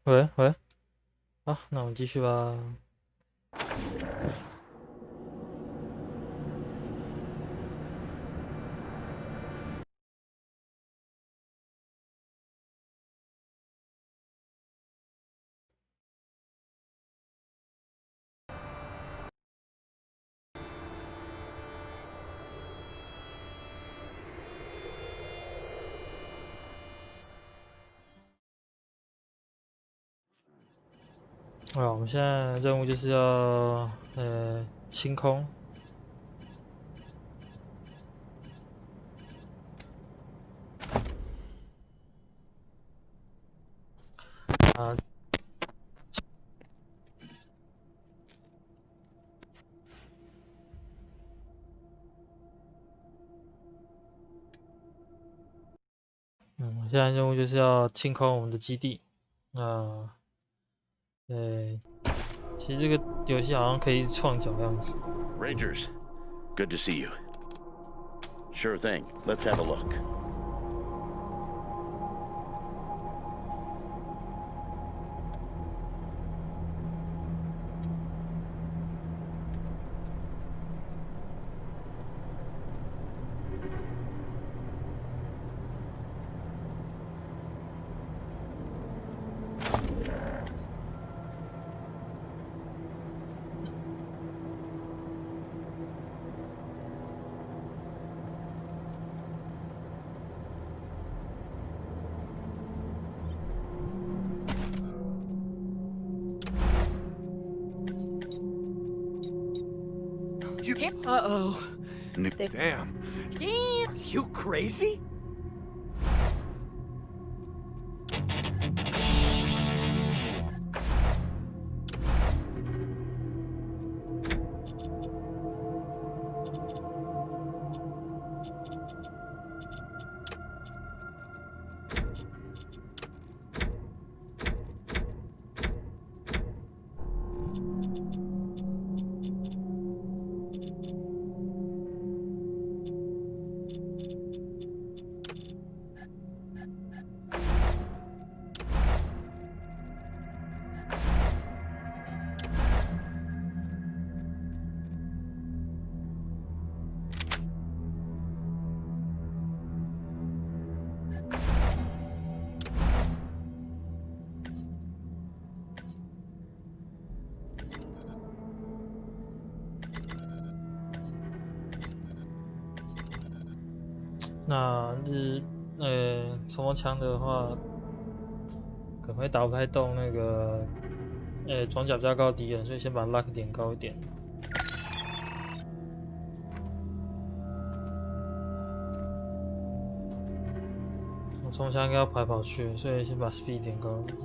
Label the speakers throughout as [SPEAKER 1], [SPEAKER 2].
[SPEAKER 1] 喂喂，好，那我们继续吧。我们现在任务就是要清空啊，现在任务就是要清空我们的基地。那其实这个游戏好像可以一直创角样子。
[SPEAKER 2] Rangers, good to see you. Sure thing. Let's have a look.
[SPEAKER 3] Uh-oh.
[SPEAKER 4] Damn.
[SPEAKER 3] Damn.
[SPEAKER 4] Are you crazy?
[SPEAKER 1] 那冲锋枪的话，可能会打不太动那个装甲比较高的敌人，所以先把 luck 点高一点。我冲锋枪应该要跑来跑去，所以先把 speed 点高一点。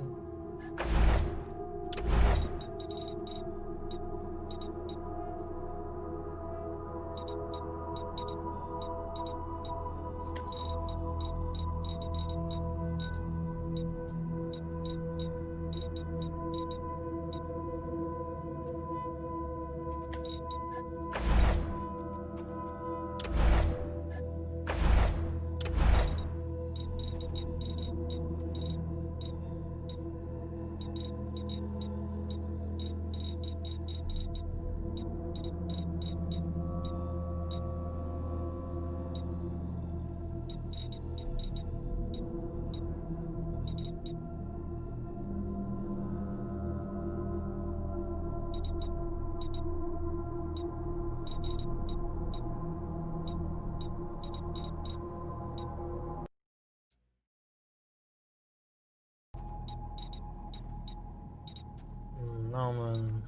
[SPEAKER 1] 那我们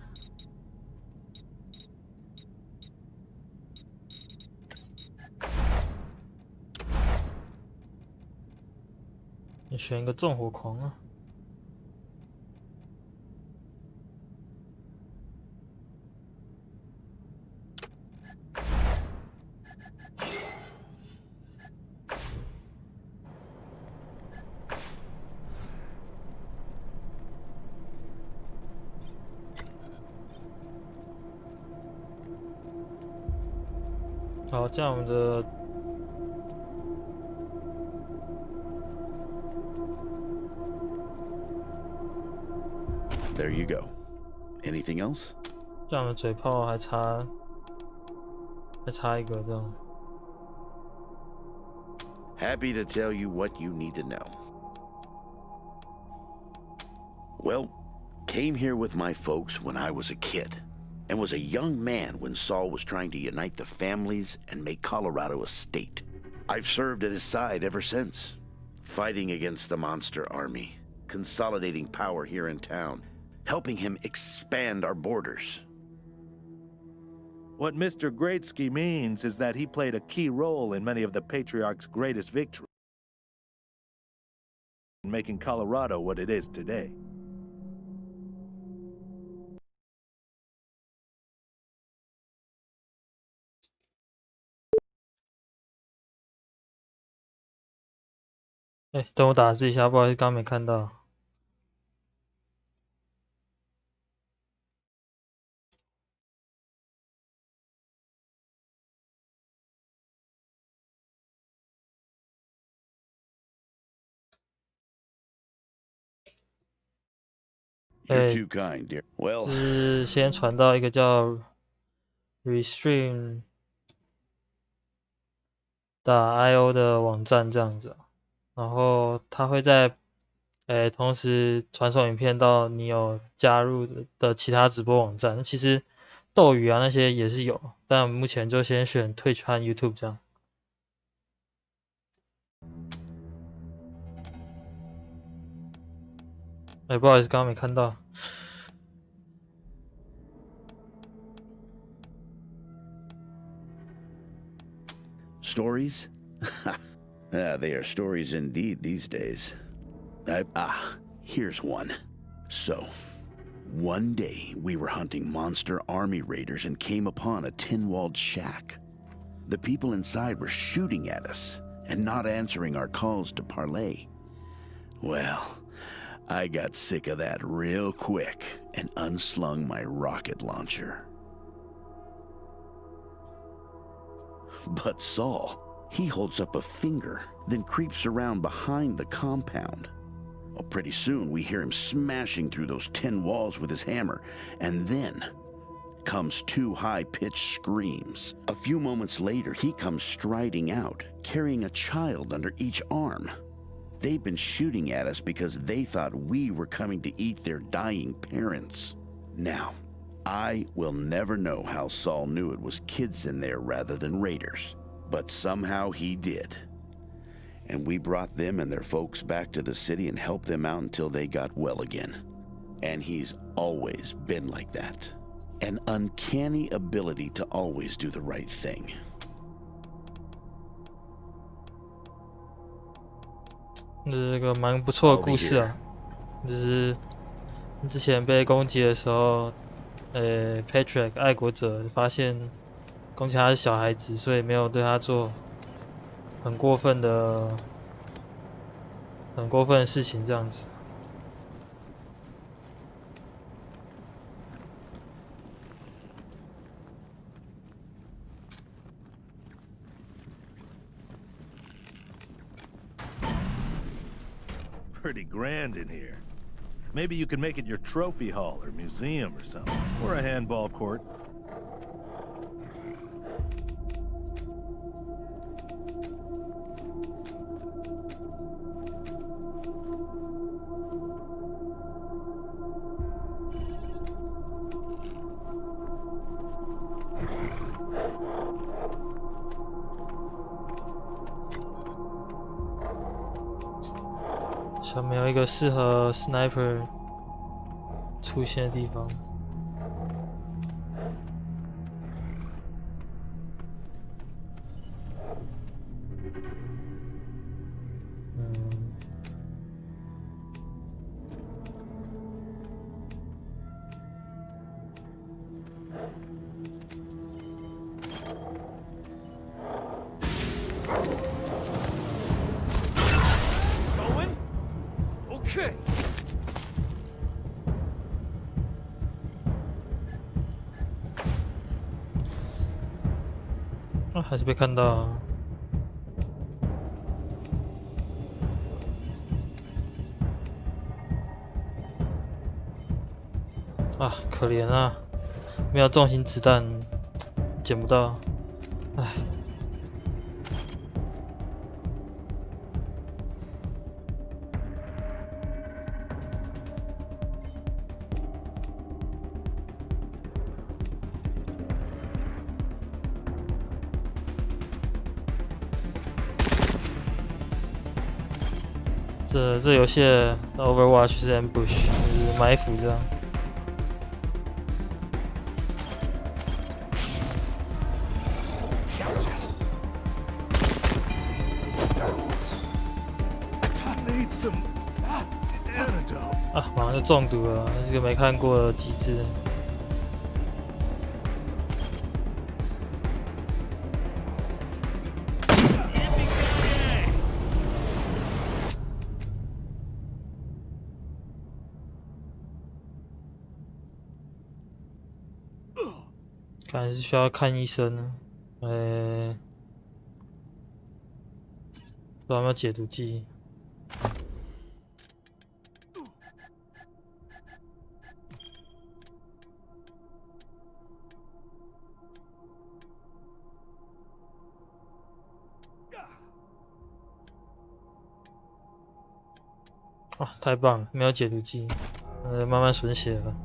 [SPEAKER 1] 你选一个纵火狂啊。好，这样我们的
[SPEAKER 2] There you go. Anything else?
[SPEAKER 1] 这样的嘴炮还差一个这样。
[SPEAKER 2] Happy to tell you what you need to know. Well, came here with my folks when I was a kid, and was a young man when Saul was trying to unite the families and make Colorado a state. I've served at his side ever since, fighting against the monster army, consolidating power here in town, helping him expand our borders.
[SPEAKER 5] What Mr. Greatsky means is that he played a key role in many of the Patriarch's greatest victories, in making Colorado what it is today.
[SPEAKER 1] 哎，等我打字一下，不好意思，刚没看到。
[SPEAKER 2] You're too kind, dear. Well,
[SPEAKER 1] 是先传到一个叫 restream.io 的网站这样子，然后它会在同时传送影片到你有加入的其他直播网站。其实斗鱼啊那些也是有，但目前就先选 Twitch 和 YouTube 这样。不好意思，刚刚没看到。
[SPEAKER 2] Stories? They are stories indeed these days. Here's one. So, one day we were hunting monster army raiders and came upon a tin-walled shack. The people inside were shooting at us and not answering our calls to parley. Well, I got sick of that real quick and unslung my rocket launcher. But Saul, he holds up a finger, then creeps around behind the compound. Well, pretty soon we hear him smashing through those tin walls with his hammer, and then comes two high-pitched screams. A few moments later, he comes striding out, carrying a child under each arm. They've been shooting at us because they thought we were coming to eat their dying parents. Now, I will never know how Saul knew it was kids in there rather than raiders, but somehow he did. And we brought them and their folks back to the city and helped them out until they got well again. And he's always been like that. An uncanny ability to always do the right thing.
[SPEAKER 1] 这个蛮不错的故事啊，就是之前被攻击的时候，Patrick 爱国者发现攻击他是小孩子，所以没有对他做很过分的事情这样子。
[SPEAKER 5] Pretty grand in here. Maybe you could make it your trophy hall or museum or something, or a handball court. .
[SPEAKER 1] 下面有一个适合 sniper 出现的地方。
[SPEAKER 4] Okay.
[SPEAKER 1] 还是被看到啊。啊，可怜啊，没有重型子弹，捡不到，唉。这游戏的 Overwatch 是 ambush， 就是埋伏这样。
[SPEAKER 5] Need some antidote.
[SPEAKER 1] 啊，马上就中毒了，这是个没看过的机制。看来是需要看医生呢。不知道有没有解毒剂。啊，太棒了，没有解毒剂，慢慢损血了。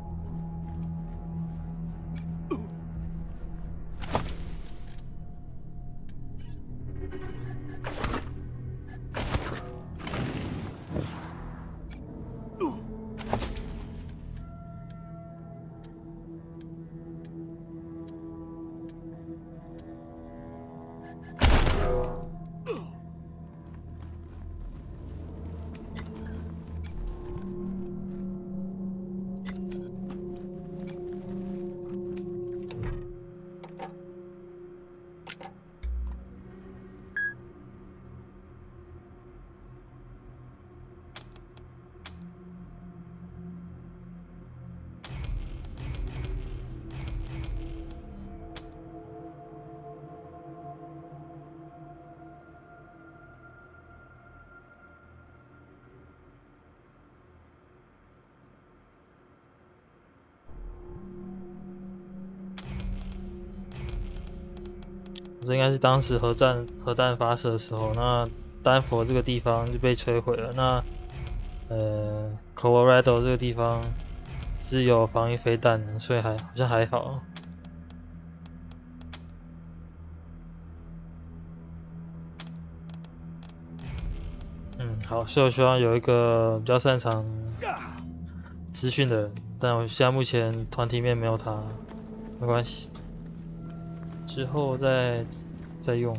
[SPEAKER 1] 这应该是当时核弹发射的时候，那丹佛这个地方就被摧毁了。那Colorado 这个地方是有防御飞弹的，所以好像还好。好，所以我希望有一个比较擅长资讯的人，但我现在目前团体里面没有他，没关系。之后再用。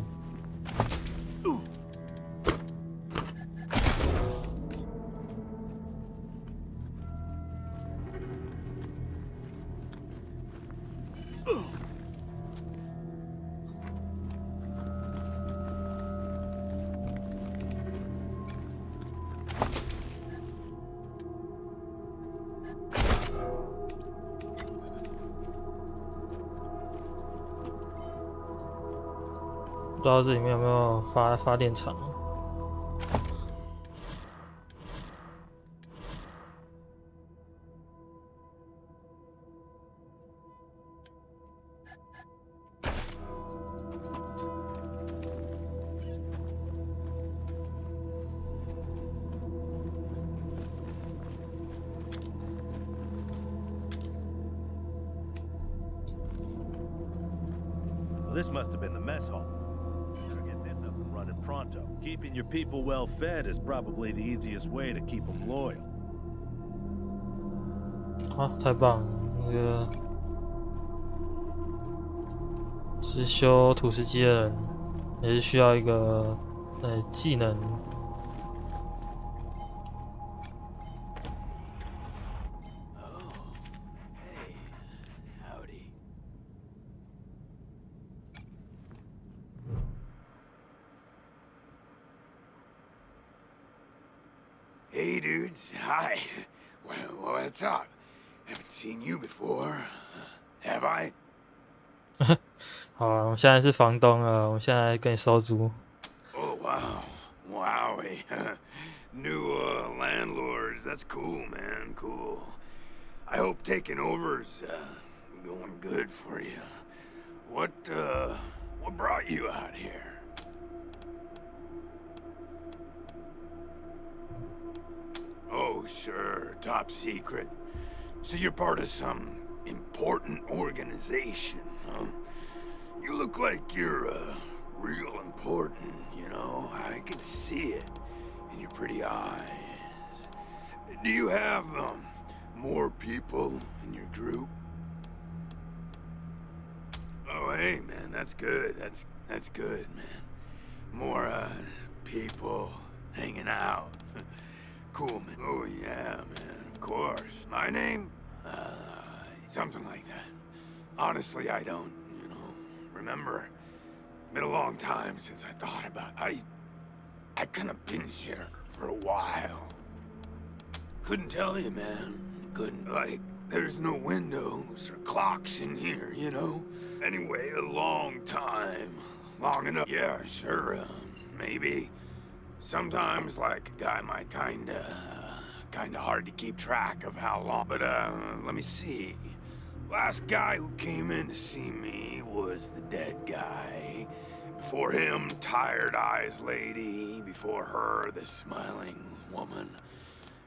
[SPEAKER 1] 不知道这里面有没有发电厂？This
[SPEAKER 5] must have been the mess hall. Better get this up and running pronto. Keeping your people well fed is probably the easiest way to keep them loyal.
[SPEAKER 1] 啊，太棒了！那个是修土司机的人，也是需要一个技能。
[SPEAKER 4] Hey, dudes. Hi. Well, what's up? Haven't seen you before. Have I?
[SPEAKER 1] 好啊，我现在是房东了，我现在跟你收租。
[SPEAKER 4] Oh, wow. Wowie. New landlords. That's cool, man. Cool. I hope taking over's going good for you. What brought you out here? Oh, sure, top secret. So you're part of some important organization, huh? You look like you're, real important, you know? I can see it in your pretty eyes. Do you have, more people in your group? Oh, hey, man, that's good. That's good, man. More, people hanging out. Cool, man. Oh, yeah, man, of course. My name? Something like that. Honestly, I don't, remember. Been a long time since I thought about it. I kind of been here for a while. Couldn't tell you, man. Couldn't, like, there's no windows or clocks in here, you know? Anyway, a long time. Long enough. Yeah, sure, maybe. Sometimes, like, a guy might kinda hard to keep track of how long. But, let me see. Last guy who came in to see me was the dead guy. Before him, tired eyes lady. Before her, the smiling woman.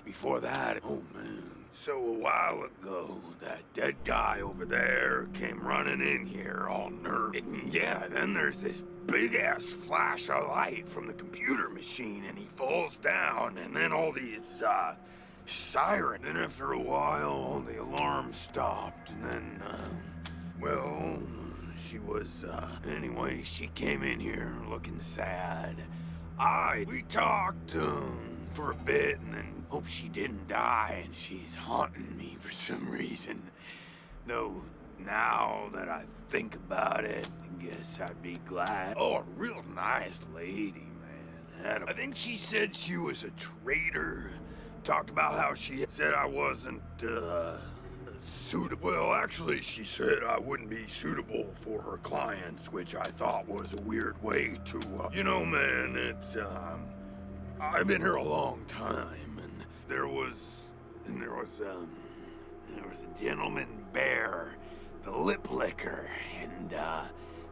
[SPEAKER 4] Before that, oh man. So a while ago, that dead guy over there came running in here all nervous. And yeah, then there's this big-ass flash of light from the computer machine, and he falls down, and then all these, siren. Then after a while, the alarm stopped, and then, well, she was, anyway, she came in here looking sad. We talked, for a bit, and then hope she didn't die, and she's haunting me for some reason. Though, now that I think about it, I guess I'd be glad. Oh, a real nice lady, man. I think she said she was a traitor. Talked about how she said I wasn't, suitable. Well, actually, she said I wouldn't be suitable for her clients, which I thought was a weird way to, you know, man, it's, I've been here a long time, and there was a gentleman bear, the lip licker, and,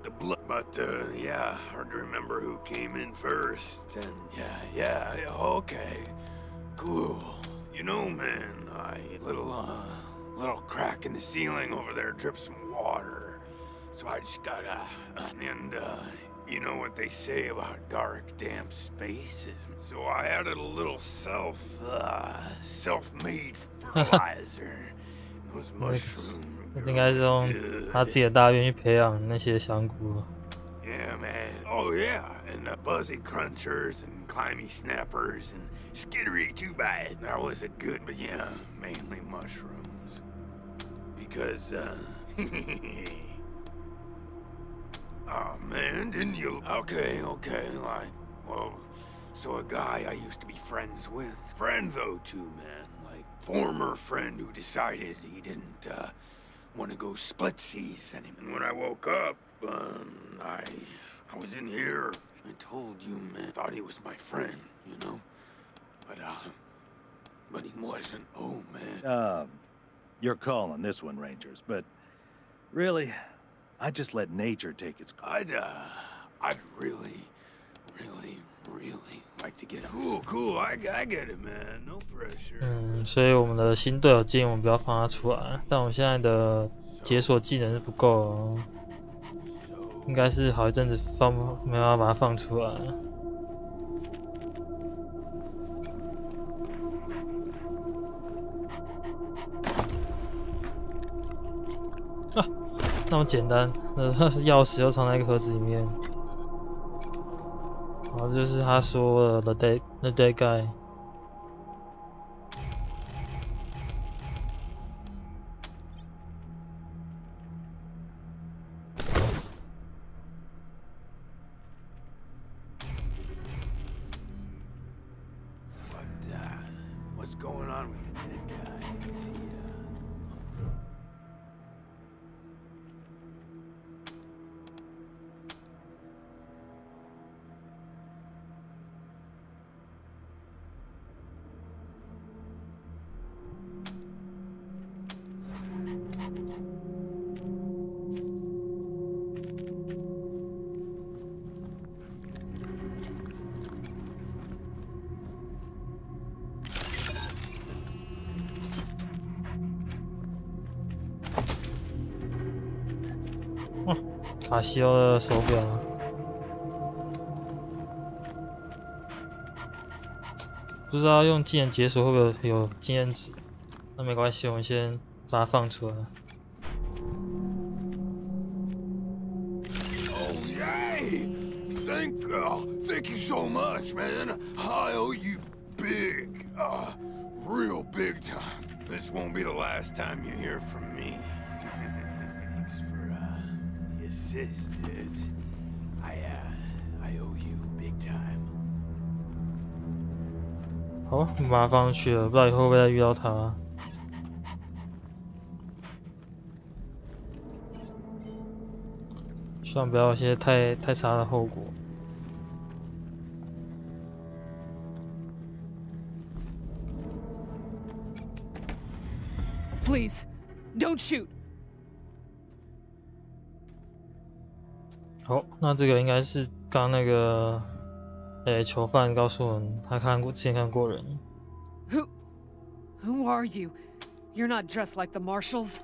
[SPEAKER 4] the blood. But, yeah, hard to remember who came in first, and yeah, okay. Cool. You know, man, little crack in the ceiling over there drips some water. So I just gotta, you know what they say about dark, damp spaces. So I added a little self-made fertilizer. Those mushrooms
[SPEAKER 1] 应该是用他自己的大便去培养那些香菇。
[SPEAKER 4] Yeah, man. Oh, yeah. And buzzy crunchers and climby snappers and skittery too bad. That was a good, but yeah, mainly mushrooms. Because, oh, man, didn't you? Okay, like, well, so a guy I used to be friends with. Friend, though, too, man. Like, former friend who decided he didn't, want to go splitsies anymore. And when I woke up, I was in here. I told you, man. Thought he was my friend, you know? But he wasn't. Oh, man.
[SPEAKER 5] You're calling this one, Rangers, but really, I just let nature take its course.
[SPEAKER 4] I'd really like to get cool. I get it, man. No pressure.
[SPEAKER 1] 所以我们的新队友建议我们不要放他出来，但我现在的解锁技能是不够哦，应该是好一阵子没办法把它放出来。啊，那么简单，钥匙又藏在一个盒子里面。然后就是他说的 the dead guy。What's
[SPEAKER 4] going on with the dead guy? Is he,
[SPEAKER 1] 哇，卡西欧的手表啊，不知道用技能解锁会不会有经验值？那没关系，我们先把它放出来。
[SPEAKER 4] Oh, yay! Thank you so much, man. I owe you big, real big time. This won't be the last time you hear from me. Thanks for, the assist, dudes. I owe you big time.
[SPEAKER 1] 好，我们把它放上去了，不知道以后会不会再遇到它。希望不要有些太差的后果。
[SPEAKER 3] Please, don't shoot.
[SPEAKER 1] 好，那这个应该是刚那个，囚犯告诉我们，他之前看过人。
[SPEAKER 3] Who are you? You're not dressed like the marshals.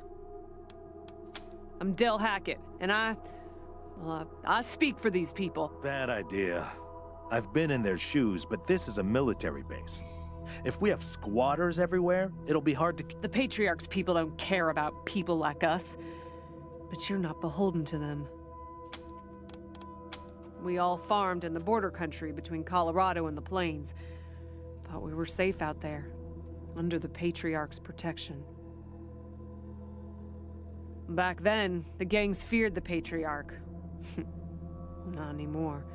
[SPEAKER 3] I'm Del Hackett, and I speak for these people.
[SPEAKER 5] Bad idea. I've been in their shoes, but this is a military base. If we have squatters everywhere, it'll be hard to...
[SPEAKER 3] The Patriarch's people don't care about people like us, but you're not beholden to them. We all farmed in the border country between Colorado and the plains. Thought we were safe out there, under the Patriarch's protection. Back then, the gangs feared the Patriarch. Not anymore.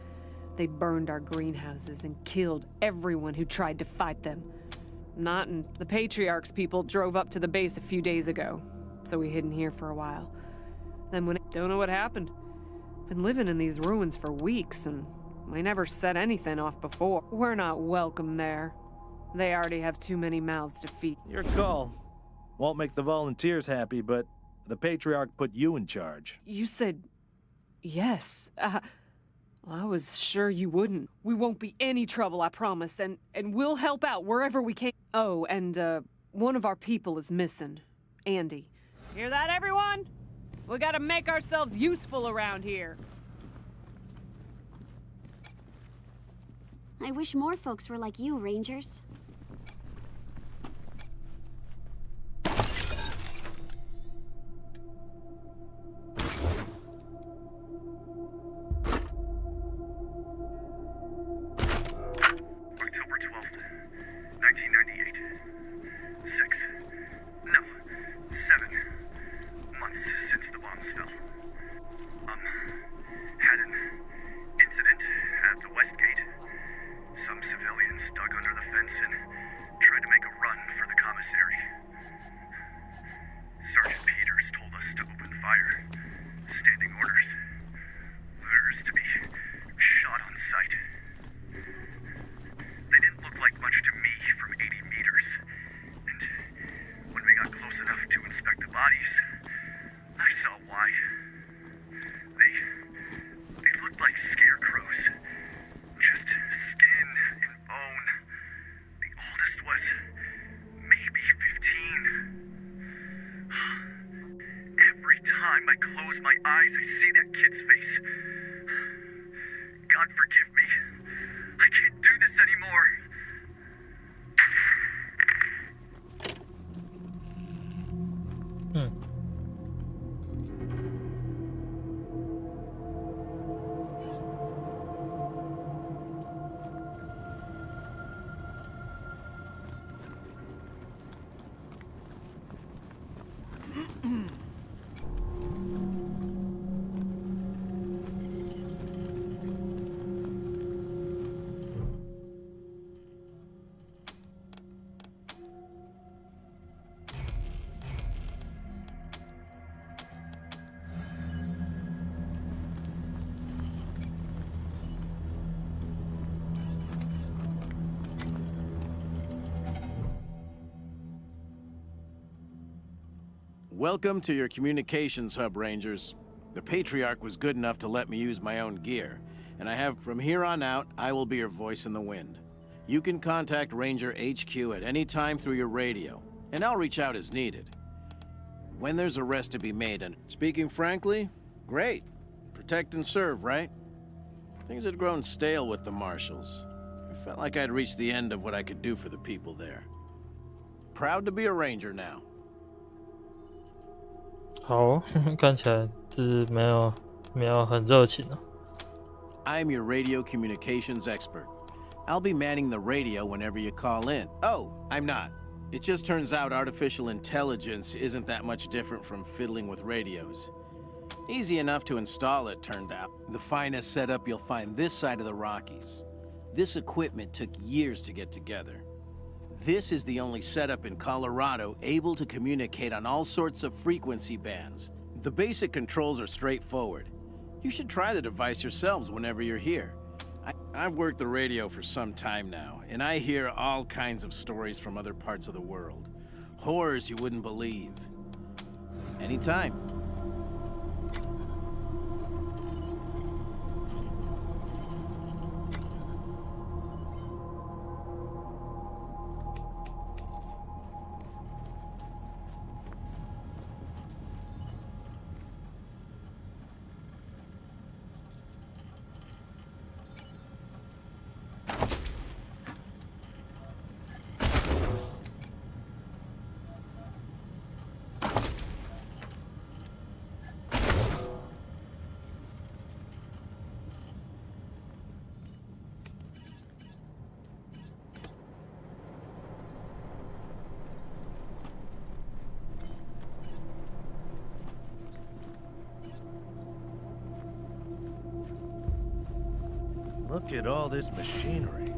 [SPEAKER 3] They burned our greenhouses and killed everyone who tried to fight them. Not and the Patriarch's people drove up to the base a few days ago, so we hid in here for a while. Then don't know what happened. Been living in these ruins for weeks, and we never set anything off before. We're not welcome there. They already have too many mouths to feed.
[SPEAKER 5] Your call. Won't make the volunteers happy, but the Patriarch put you in charge.
[SPEAKER 3] You said yes. I was sure you wouldn't. We won't be any trouble, I promise, and we'll help out wherever we can. Oh, and one of our people is missing. Andy. Hear that, everyone? We gotta make ourselves useful around here.
[SPEAKER 6] I wish more folks were like you, Rangers.
[SPEAKER 7] October 12th, 1998. 6. No, 7 months since the bombs fell. Had an incident at the West Gate. Some civilians dug under the fence and tried to make a run for the commissary. Sergeant Peters told us to open fire. Standing orders. Orders to be shot on sight. They didn't look like much to me from 80 meters. And when we got close enough to inspect the bodies, I saw why. They looked like scarecrows. Just skin and bone. The oldest was maybe 15. Every time I close my eyes, I see that kid's face. God forgive me. I can't do this anymore.
[SPEAKER 8] Welcome to your communications hub, Rangers. The Patriarch was good enough to let me use my own gear, and from here on out, I will be your voice in the wind. You can contact Ranger HQ at any time through your radio, and I'll reach out as needed. When there's a arrest to be made, and speaking frankly, Great. Protect and serve, right? Things had grown stale with the Marshals. I felt like I'd reached the end of what I could do for the people there. Proud to be a ranger now.
[SPEAKER 1] 好，看起来是没有很热情啊。
[SPEAKER 8] I'm your radio communications expert. I'll be manning the radio whenever you call in. Oh, I'm not. It just turns out artificial intelligence isn't that much different from fiddling with radios. Easy enough to install, it turned out. The finest setup you'll find this side of the Rockies. This equipment took years to get together. This is the only setup in Colorado able to communicate on all sorts of frequency bands. The basic controls are straightforward. You should try the device yourselves whenever you're here. I've worked the radio for some time now, and I hear all kinds of stories from other parts of the world. Horrors you wouldn't believe. Anytime.
[SPEAKER 5] Look at all this machinery.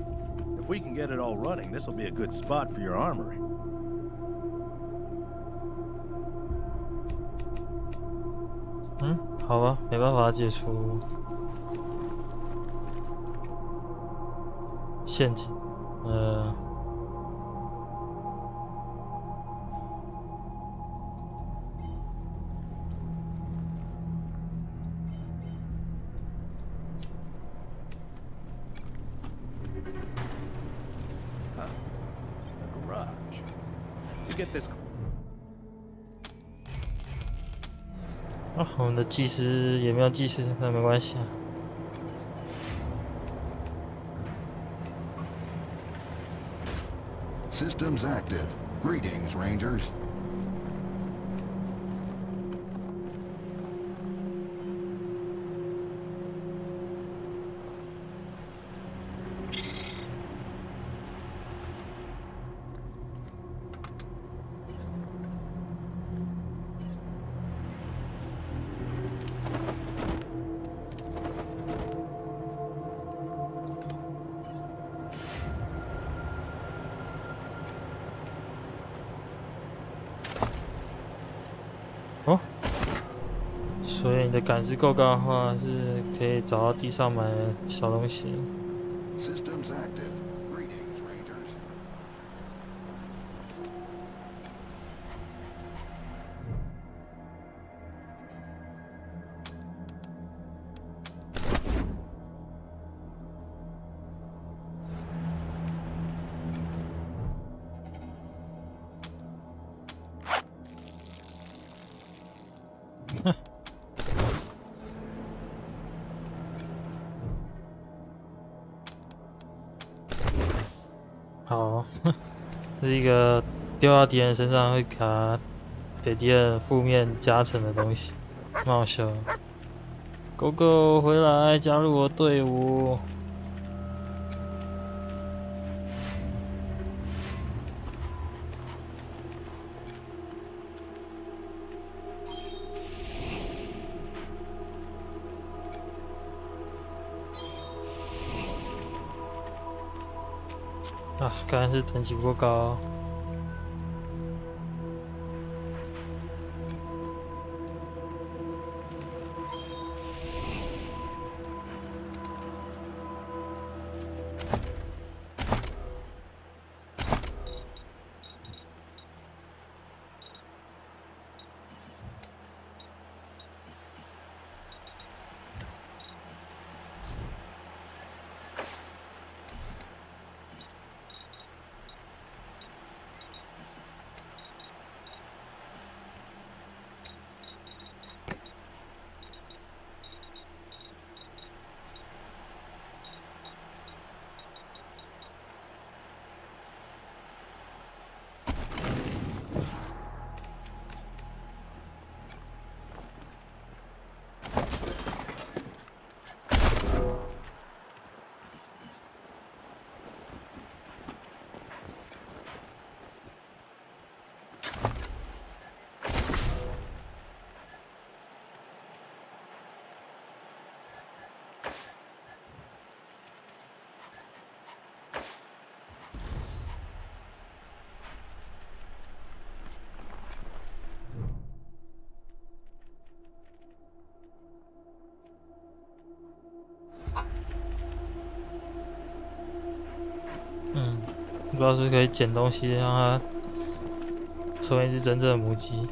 [SPEAKER 5] If we can get it all running, this will be a good spot for your armory.
[SPEAKER 1] Hmm? 好吧，没办法解除陷阱。
[SPEAKER 5] A garage. You get this.
[SPEAKER 1] 啊，我们的技师也没有技师，那没关系啊。
[SPEAKER 9] Systems active. Greetings, Rangers.
[SPEAKER 1] 所以你的感知够高的话，是可以找到地上买小东西。
[SPEAKER 9] Systems active. Greetings, Rangers.
[SPEAKER 1] 好，这是一个丢到敌人身上会给敌人负面加成的东西，蛮好笑的。狗狗回来加入我队伍。啊，刚才是等级不够高。知道是不是可以捡东西，让它成为一只真正的母鸡。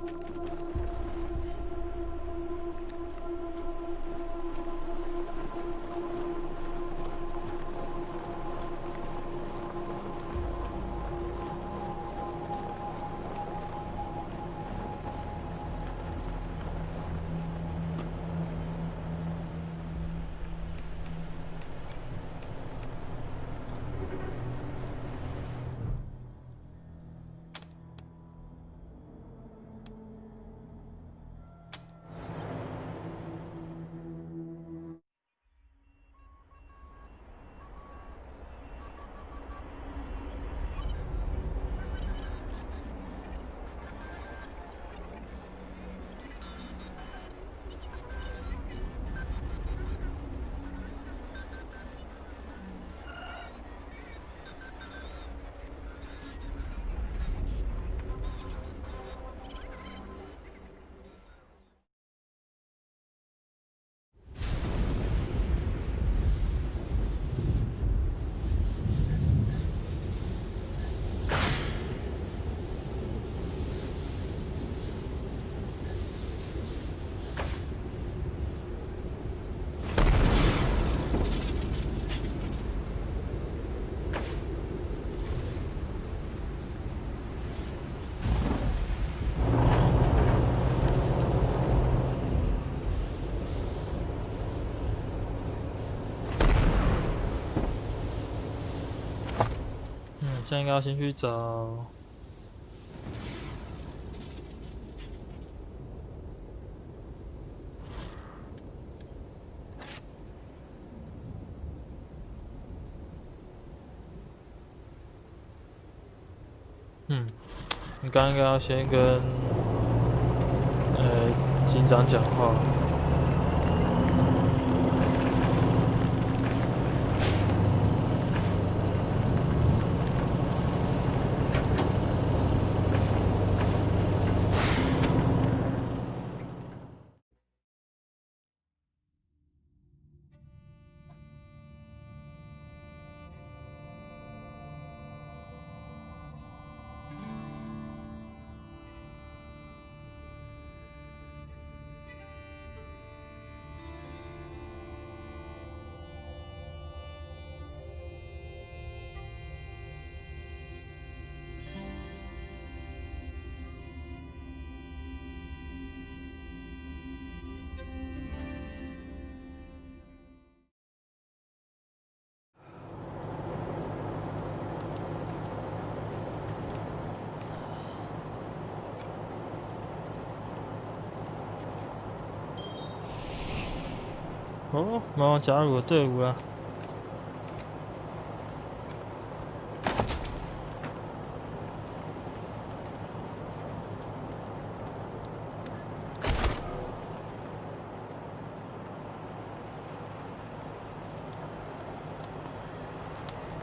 [SPEAKER 1] 现在应该要先去找。你刚刚应该要先跟警长讲话。哦，猫猫加入了队伍了。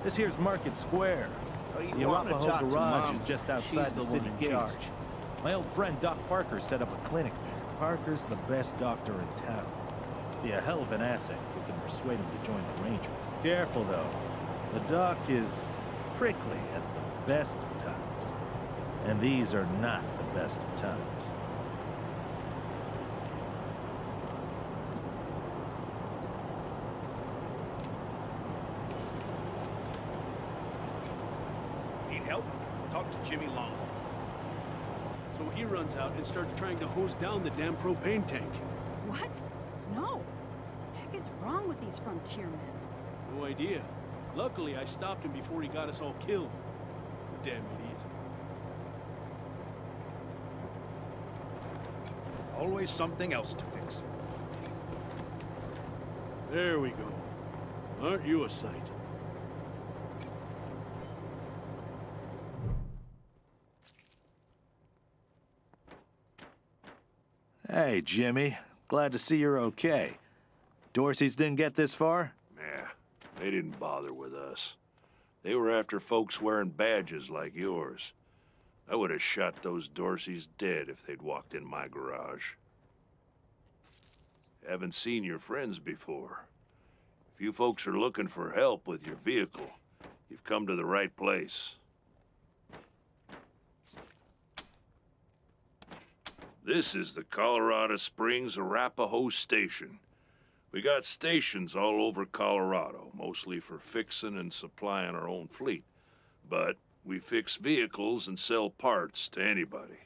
[SPEAKER 5] This here's Market Square. The Arapaho Garage is just outside the city gates. My old friend Doc Parker set up a clinic there. Parker's the best doctor in town. Be a hell of an asset if we can persuade him to join the Rangers. Careful though. The Doc is prickly at the best of times. And these are not the best of times.
[SPEAKER 10] Need help? Talk to Jimmy Long. So he runs out and starts trying to hose down the damn propane tank.
[SPEAKER 11] What? No. The heck is wrong with these frontier men?
[SPEAKER 10] No idea. Luckily, I stopped him before he got us all killed. Damn idiot.
[SPEAKER 12] Always something else to fix.
[SPEAKER 10] There we go. Aren't you a sight?
[SPEAKER 5] Hey, Jimmy. Glad to see you're okay. Dorsey's didn't get this far?
[SPEAKER 12] Yeah, they didn't bother with us. They were after folks wearing badges like yours. I would have shot those Dorseys dead if they'd walked in my garage. Haven't seen your friends before. If you folks are looking for help with your vehicle, you've come to the right place. This is the Colorado Springs Arapahoe Station. We got stations all over Colorado, mostly for fixing and supplying our own fleet. But we fix vehicles and sell parts to anybody.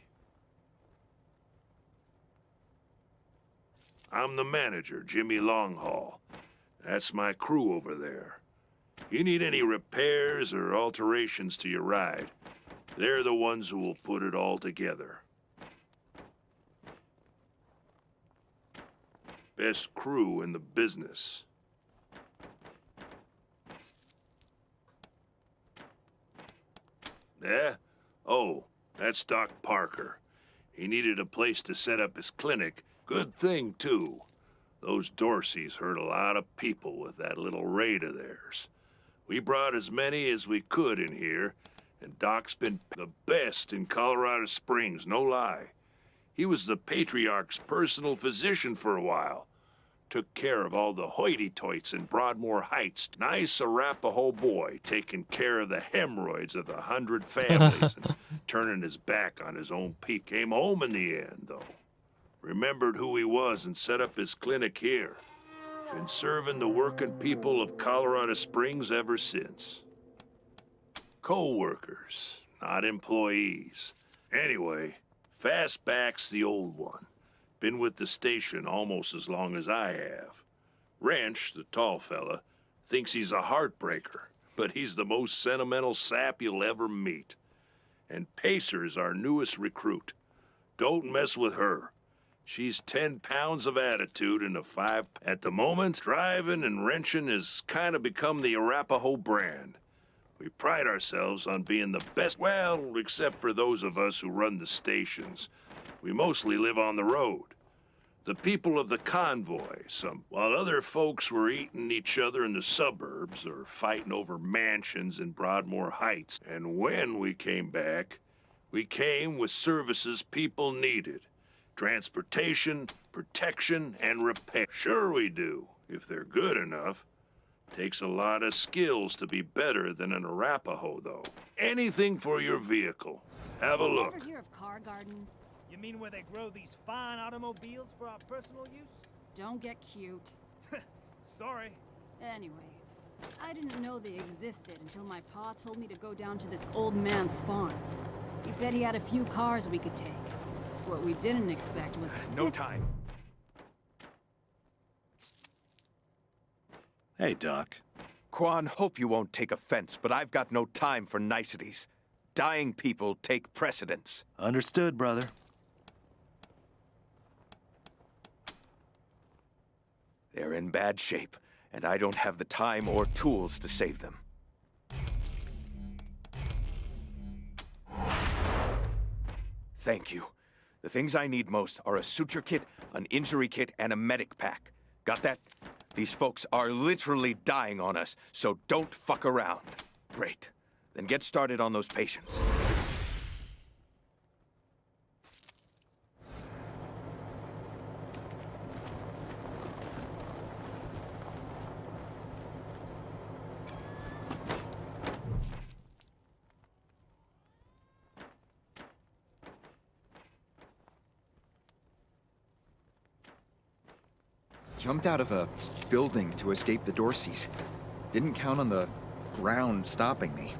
[SPEAKER 12] I'm the manager, Jimmy Longhaul. That's my crew over there. You need any repairs or alterations to your ride, they're the ones who will put it all together. Best crew in the business. Yeah? Oh, that's Doc Parker. He needed a place to set up his clinic. Good thing, too. Those Dorseys hurt a lot of people with that little raid of theirs. We brought as many as we could in here, and Doc's been the best in Colorado Springs, no lie. He was the Patriarch's personal physician for a while. Took care of all the hoity-toits in Broadmoor Heights. Nice Arapahoe boy, taking care of the hemorrhoids of the 100 families and turning his back on his own people. Came home in the end, though. Remembered who he was and set up his clinic here. Been serving the working people of Colorado Springs ever since. Co-workers, not employees. Anyway, Fastback's the old one. Been with the station almost as long as I have. Wrench, the tall fella, thinks he's a heartbreaker, but he's the most sentimental sap you'll ever meet. And Pacer's our newest recruit. Don't mess with her. She's 10 pounds of attitude and a 5. At the moment, driving and wrenching has kind of become the Arapahoe brand. We pride ourselves on being the best, well, except for those of us who run the stations. We mostly live on the road. The people of the convoy, while other folks were eating each other in the suburbs or fighting over mansions in Broadmoor Heights. And when we came back, we came with services people needed. Transportation, protection, and repair. Sure we do, if they're good enough. Takes a lot of skills to be better than an Arapahoe, though. Anything for your vehicle. Have a look.
[SPEAKER 11] Ever hear of car gardens?
[SPEAKER 5] You mean where they grow these fine automobiles for our personal use?
[SPEAKER 11] Don't get cute.
[SPEAKER 5] Sorry.
[SPEAKER 11] Anyway, I didn't know they existed until my pa told me to go down to this old man's farm. He said he had a few cars we could take. What we didn't expect was...
[SPEAKER 5] No time.
[SPEAKER 13] Hey, Doc. Quan, hope you won't take offense, but I've got no time for niceties. Dying people take precedence.
[SPEAKER 5] Understood, brother.
[SPEAKER 13] They're in bad shape, and I don't have the time or tools to save them. Thank you. The things I need most are a suture kit, an injury kit, and a medic pack. Got that? These folks are literally dying on us, so don't fuck around. Great. Then get started on those patients.
[SPEAKER 14] Jumped out of a building to escape the Dorseys. Didn't count on the ground stopping me.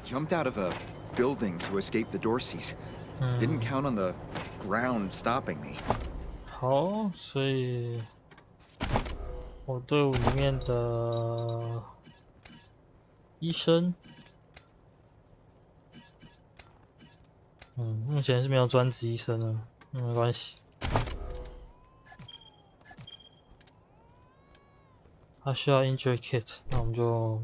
[SPEAKER 14] Jumped out of a building to escape the Dorseys. Didn't count on the ground stopping me.
[SPEAKER 1] 好，所以我队伍里面的医生，目前是没有专职医生的，没关系。他需要 injury kit， 那我们就。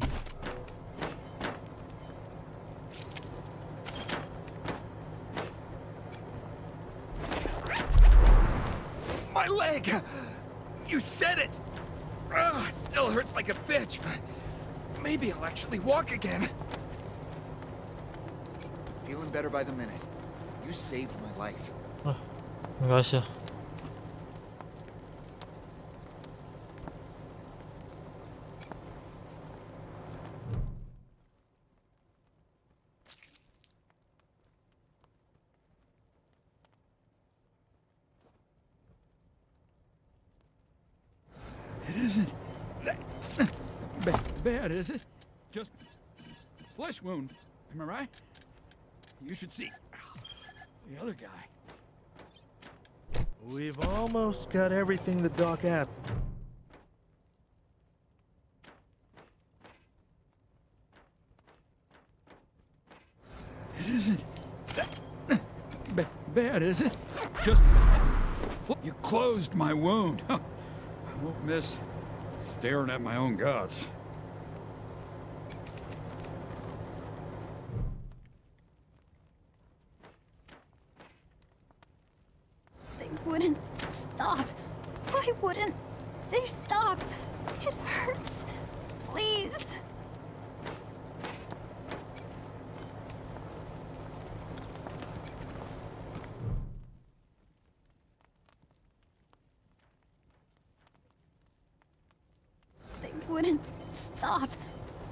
[SPEAKER 14] My leg! You said it! Still hurts like a bitch, but maybe I'll actually walk again. Feeling better by the minute. You saved my life.
[SPEAKER 1] 没关系。
[SPEAKER 15] bad, is it? Just flesh wound. Am I right? You should see the other guy.
[SPEAKER 16] We've almost got everything the doc asked.
[SPEAKER 15] It isn't bad, is it? Just you closed my wound. I won't miss staring at my own guts.
[SPEAKER 6] They wouldn't stop. Why wouldn't they stop? It hurts. Please. They wouldn't stop.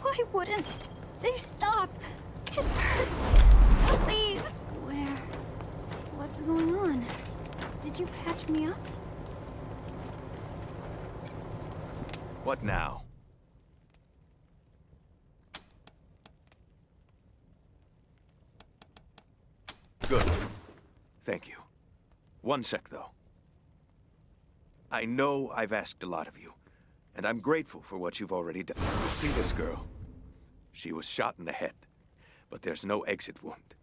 [SPEAKER 6] Why wouldn't they stop? It hurts. Please. Where? What's going on? Did you patch me up?
[SPEAKER 13] What now? Good. Thank you. One sec, though. I know I've asked a lot of you, and I'm grateful for what you've already done. You see this girl? She was shot in the head, but there's no exit wound.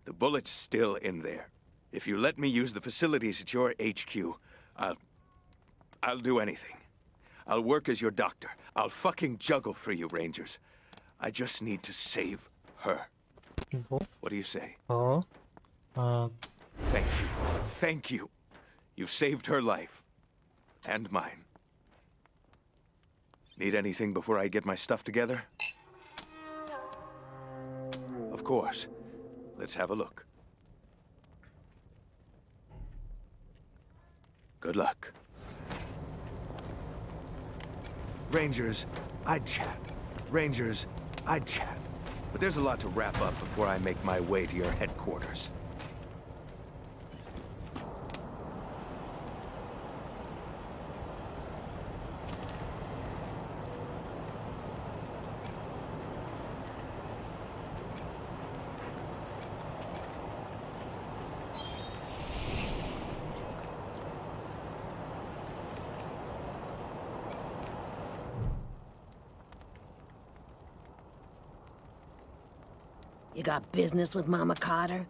[SPEAKER 13] The bullet's still in there. If you let me use the facilities at your HQ, I'll do anything. I'll work as your doctor. I'll fucking juggle for you, Rangers. I just need to save her. What do you say? Thank you. Thank you. You've saved her life. And mine. Need anything before I get my stuff together? Of course. Let's have a look. Good luck. Rangers, I'd chat. Rangers, I'd chat. But there's a lot to wrap up before I make my way to your headquarters.
[SPEAKER 17] You got business with Mama Carter?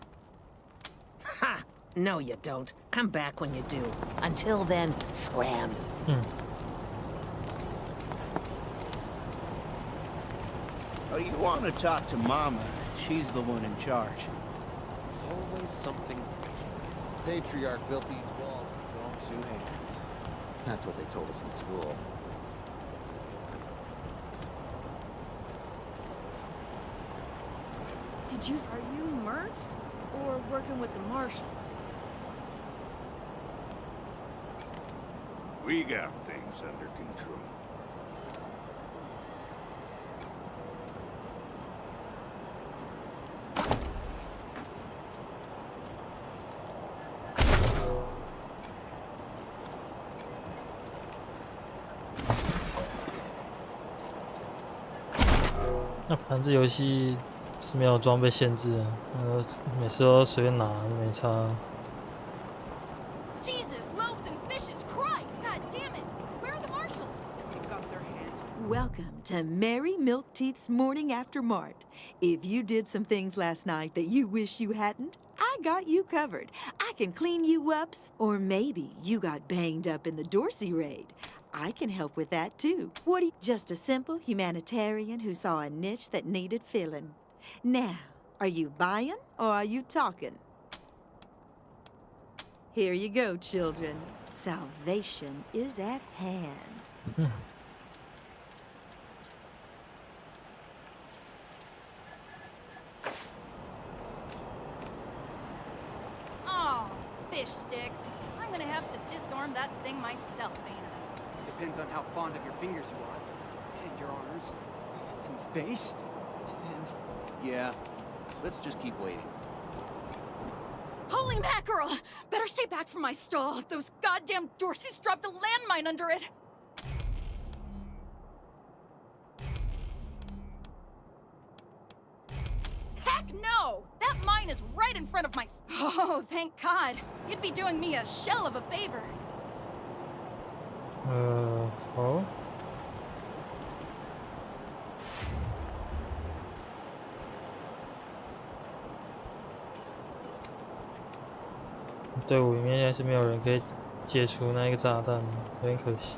[SPEAKER 17] Ha! No, you don't. Come back when you do. Until then, scram.
[SPEAKER 16] Oh, you want to talk to Mama. She's the one in charge.
[SPEAKER 18] There's always something. The Patriarch built these walls with his own 2 hands. That's what they told us in school.
[SPEAKER 19] Are you mercs or working with the marshals?
[SPEAKER 12] We got things under control.
[SPEAKER 1] 那反正这游戏是没有装备限制的，每次都随便拿，没差。
[SPEAKER 11] Jesus, loaves and fishes, Christ! God damn it! Where are the marshals?
[SPEAKER 19] They got their hands.
[SPEAKER 20] Welcome to Mary Milk Teeth's Morning After Mart. If you did some things last night that you wish you hadn't, I got you covered. I can clean you up, or maybe you got banged up in the Dorsey raid. I can help with that too. What are you? Just a simple humanitarian who saw a niche that needed filling. Now, are you buying or are you talking? Here you go, children. Salvation is at hand.
[SPEAKER 11] Oh, fish sticks. I'm gonna have to disarm that thing myself, ain't I?
[SPEAKER 14] Depends on how fond of your fingers you are. And your arms. And face. And...
[SPEAKER 18] Yeah, let's just keep waiting.
[SPEAKER 11] Holy mackerel! Better stay back from my stall. Those goddamn Dorseys dropped a landmine under it.
[SPEAKER 19] plane is right in front of my... Oh, thank God. You'd be doing me a shell of a favor.
[SPEAKER 1] 好。队伍里面现在是没有人可以解除那个炸弹，有点可惜。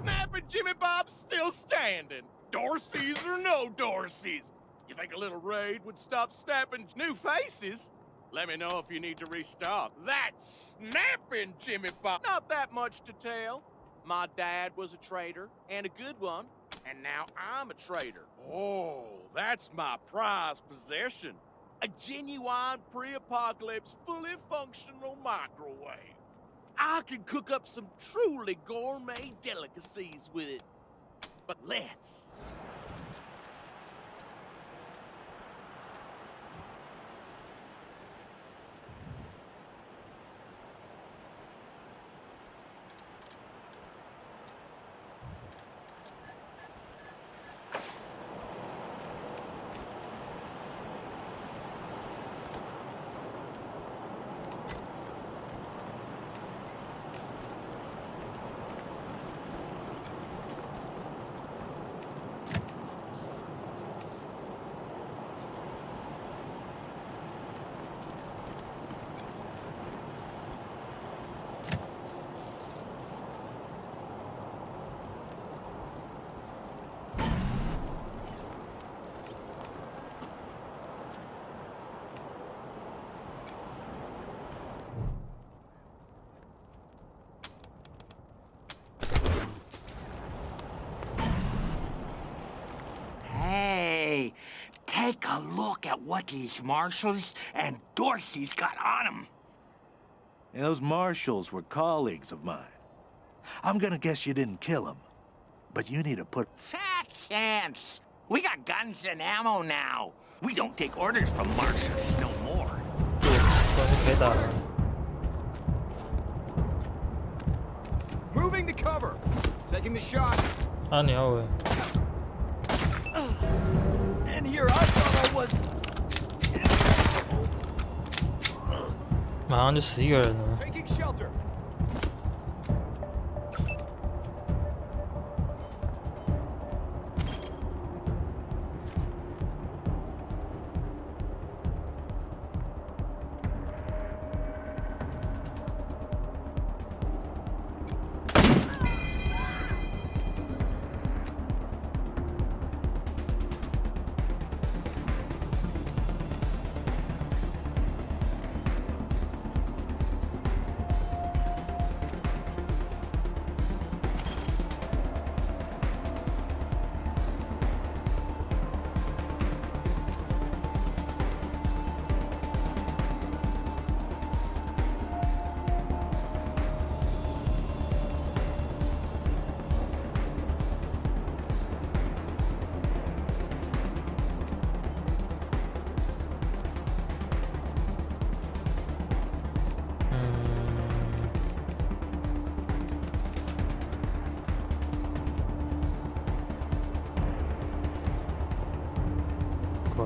[SPEAKER 8] Snapping Jimmy Bob's still standing. Dorsey's or no Dorsey's. You think a little raid would stop snapping new faces? Let me know if you need to restock. That's snapping Jimmy Bob. Not that much to tell. My dad was a trader, and a good one. And now I'm a trader. Oh, that's my prized possession. A genuine pre-apocalypse, fully functional microwave. I can cook up some truly gourmet delicacies with it. But let's.
[SPEAKER 13] Hey, take a look at what these marshals and Dorsey's got on them.
[SPEAKER 5] And those marshals were colleagues of mine. I'm gonna guess you didn't kill them, but you need to put...
[SPEAKER 13] Fat chance. We got guns and ammo now. We don't take orders from marshals no more.
[SPEAKER 1] 可以打了。
[SPEAKER 14] Moving to cover. Taking the shot.
[SPEAKER 1] 啊，你要喂。
[SPEAKER 14] And here I thought I was.
[SPEAKER 1] 马上就11个人了。
[SPEAKER 14] Taking shelter.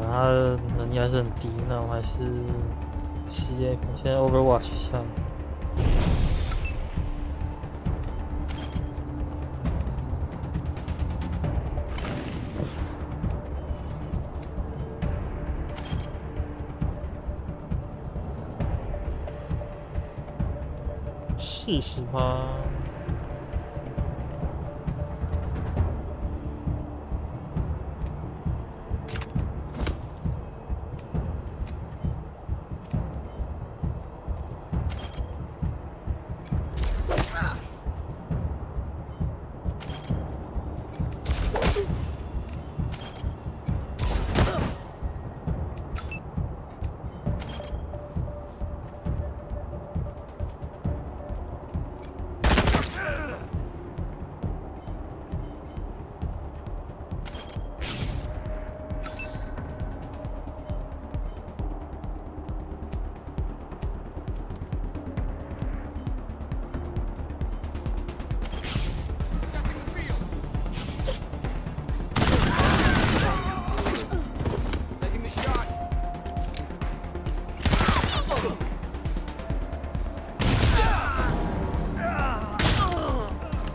[SPEAKER 1] 他的能力还是很低，那我还是实验先 Overwatch 一下。40%。
[SPEAKER 14] Taking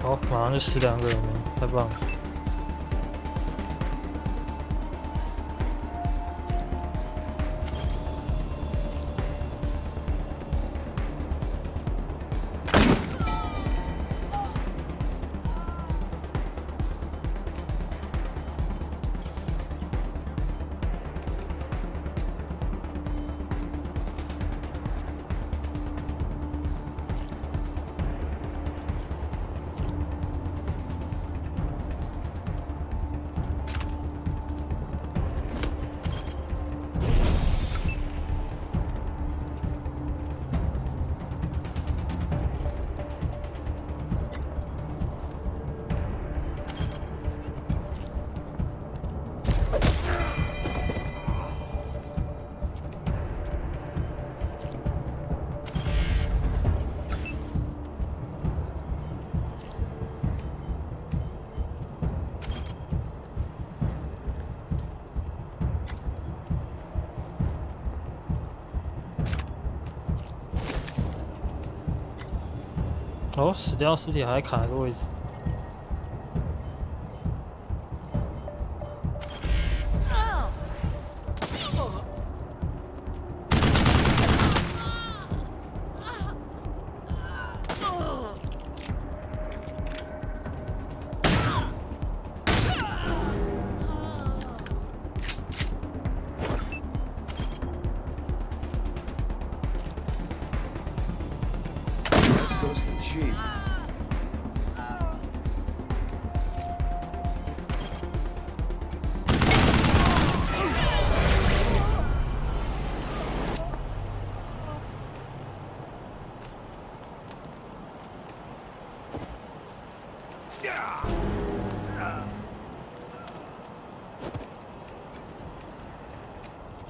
[SPEAKER 1] 好，马上就死2个人了，太棒了。哦，死掉尸体还卡一个位置。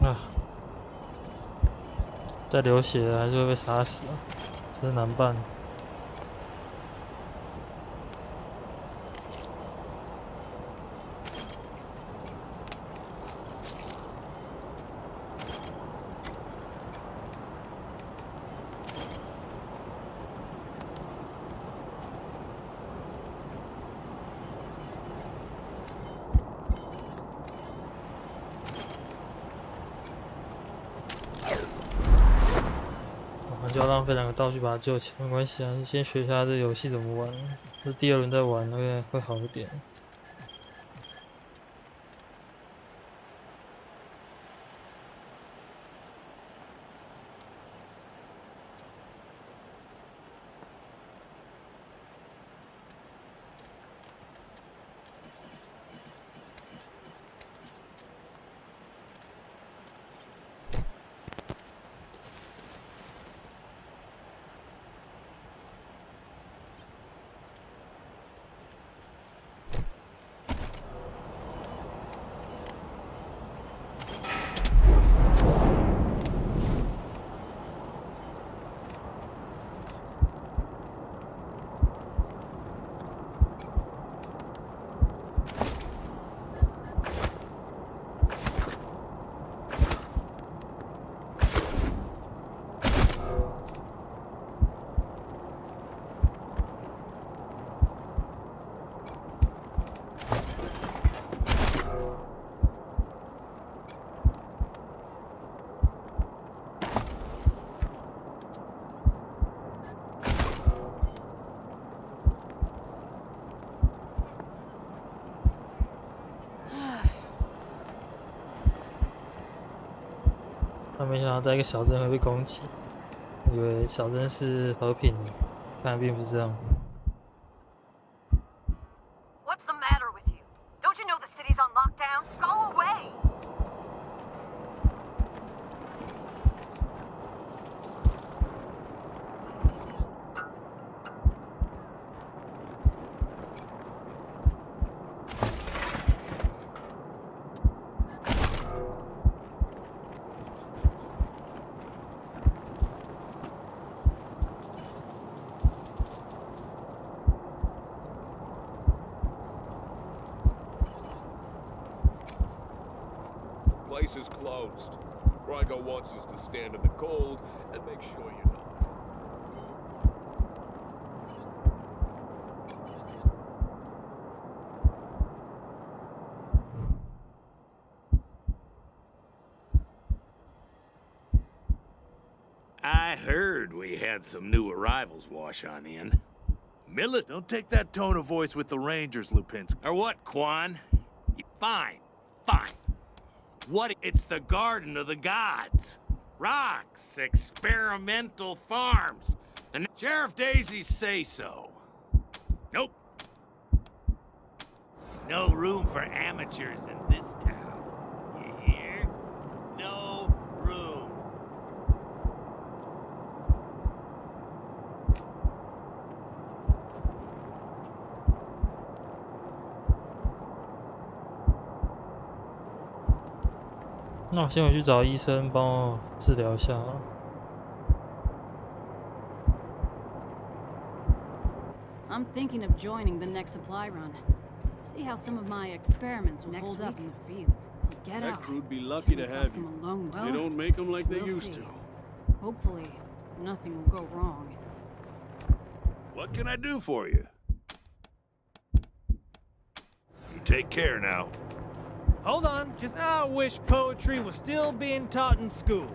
[SPEAKER 1] 啊！再流血还是会被杀死啊，真难办。就要浪费2个道具把它救起来，没关系啊，先学一下这游戏怎么玩，这第2轮再玩会好一点。他没想到在一个小镇会被攻击，以为小镇是和平的，但并不是这样。
[SPEAKER 21] What's the matter with you? Don't you know the city's on lockdown? Go away!
[SPEAKER 22] Place is closed. Rygo wants us to stand in the cold and make sure you're not.
[SPEAKER 2] had some new arrivals wash on in. Millet?
[SPEAKER 5] Don't take that tone of voice with the Rangers, Lupinski.
[SPEAKER 2] Or what, Quan? Fine, fine. What? It's the Garden of the Gods. Rocks, experimental farms. And Sheriff Daisies say so. Nope. No room for amateurs in this town. You hear? No room.
[SPEAKER 1] 那我先回去找医生帮我治疗一下啊。
[SPEAKER 11] I'm thinking of joining the next supply run. See how some of my experiments will hold up in the field. I'll get
[SPEAKER 10] That
[SPEAKER 11] out.
[SPEAKER 10] crew'd be lucky to have you.
[SPEAKER 11] Alone.
[SPEAKER 10] They don't make them like they
[SPEAKER 11] We'll
[SPEAKER 10] used
[SPEAKER 11] see.
[SPEAKER 10] to.
[SPEAKER 11] Hopefully, nothing will go wrong.
[SPEAKER 12] What can I do for you? You take care now.
[SPEAKER 5] Hold on, I wish poetry was still being taught in schools.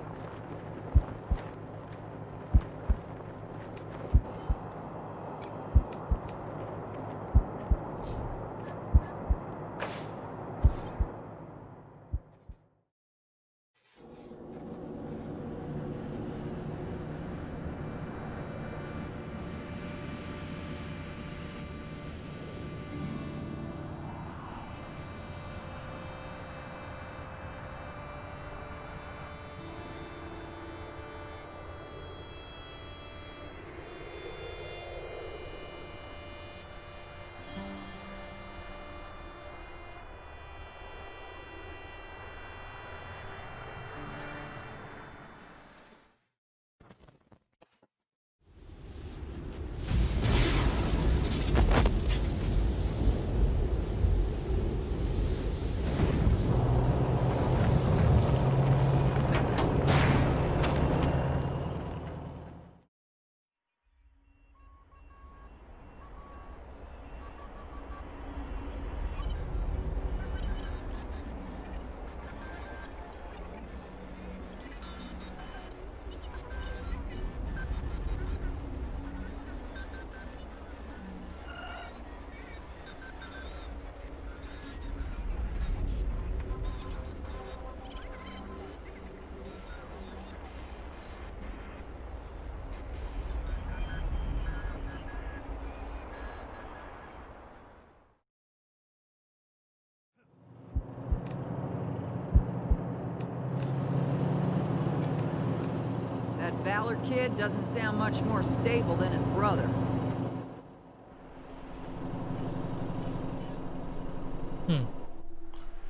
[SPEAKER 4] That Valor kid doesn't sound much more stable than his brother.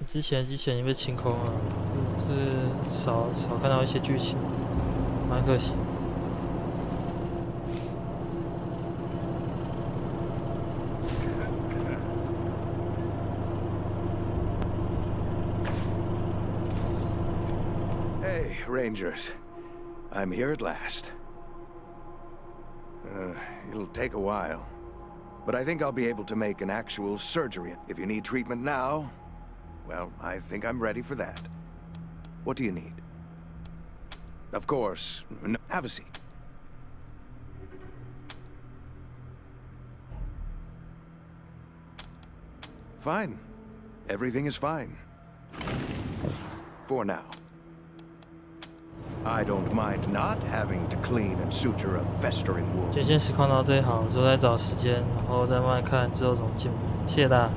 [SPEAKER 1] 之前的机器人已经被清空了，就是少看到一些剧情，蛮可惜。
[SPEAKER 13] Hey, Rangers. I'm here at last. It'll take a while. But I think I'll be able to make an actual surgery. If you need treatment now, well, I think I'm ready for that. What do you need? Of course, have a seat. Fine. Everything is fine. For now. I don't mind not having to clean and suture a festering wound.
[SPEAKER 1] 就先实况到这一行，之后再找时间，然后再慢慢看之后怎么进步。谢谢大家。